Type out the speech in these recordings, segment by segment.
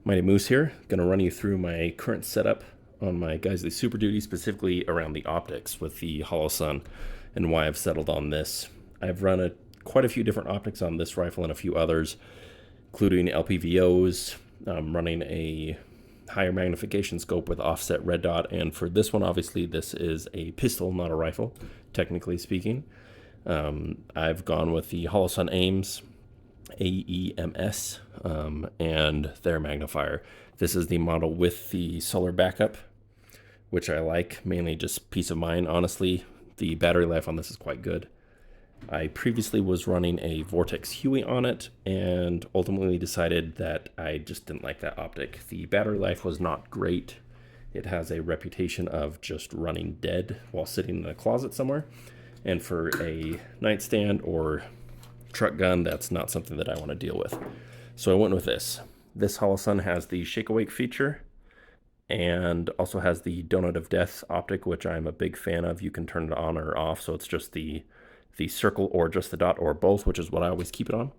Mighty Moose here, going to run you through my current setup on my Geisley Super Duty, specifically around the optics with the Holosun and why I've settled on this. I've run quite a few different optics on this rifle and a few others, including LPVOs, running a higher magnification scope with offset red dot, and for this one, obviously, this is a pistol, not a rifle, technically speaking. I've gone with the Holosun AEMS and their magnifier. This is the model with the solar backup, which I like, mainly just peace of mind, honestly. The battery life on this is quite good. I previously was running a Vortex Huey on it and ultimately decided that I just didn't like that optic. The battery life was not great. It has a reputation of just running dead while sitting in a closet somewhere. And for a nightstand or truck gun, that's not something that I want to deal with. So I went with this. This Holosun has the shake awake feature and also has the Donut of Death optic, which I'm a big fan of. You can turn it on or off, so it's just the circle or just the dot or both, which is what I always keep it on.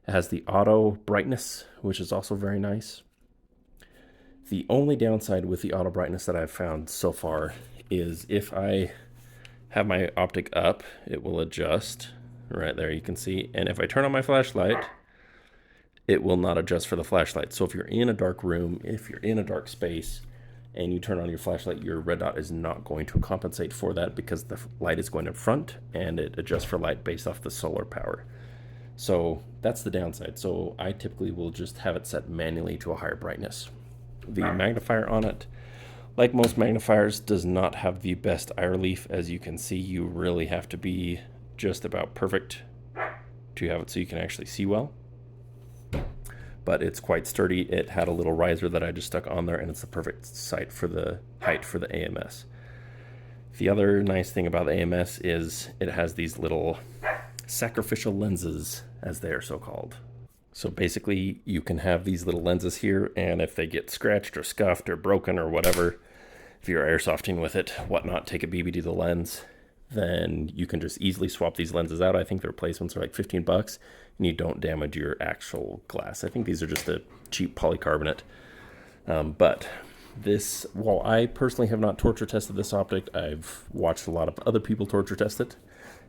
It has the auto brightness, which is also very nice. The only downside with the auto brightness that I've found so far is if I have my optic up, it will adjust. Right there you can see, and if I turn on my flashlight, it will not adjust for the flashlight. So if you're in a dark room, if you're in a dark space and you turn on your flashlight, your red dot is not going to compensate for that because the light is going in front and it adjusts for light based off the solar power. So that's the downside. So I typically will just have it set manually to a higher brightness. The magnifier on it, like most magnifiers, does not have the best eye relief. As you can see, you really have to be just about perfect to have it so you can actually see well. But it's quite sturdy. It had a little riser that I just stuck on there, and it's the perfect height for the AMS. The other nice thing about the AMS is it has these little sacrificial lenses, as they are so called. So basically, you can have these little lenses here, and if they get scratched or scuffed or broken or whatever, if you're airsofting with it, whatnot, take a BB to the lens, then you can just easily swap these lenses out. I think the replacements are like 15 bucks, and you don't damage your actual glass. I think these are just a cheap polycarbonate. But this, while I personally have not torture tested this optic, I've watched a lot of other people torture test it,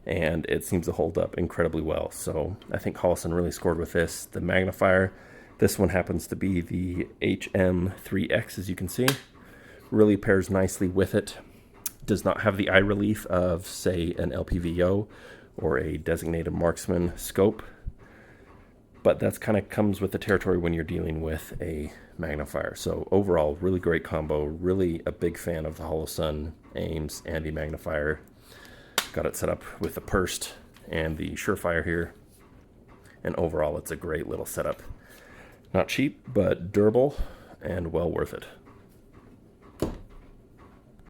and it seems to hold up incredibly well. So I think Holosun really scored with this. The magnifier, this one happens to be the HM3X, as you can see. Really pairs nicely with it. Does not have the eye relief of, say, an LPVO or a designated marksman scope, but that's kind of comes with the territory when you're dealing with a magnifier. So overall, really great combo. Really a big fan of the Holosun AEMS and the magnifier. Got it set up with the pursed and the Surefire here, and overall it's a great little setup. Not cheap, but durable and well worth it.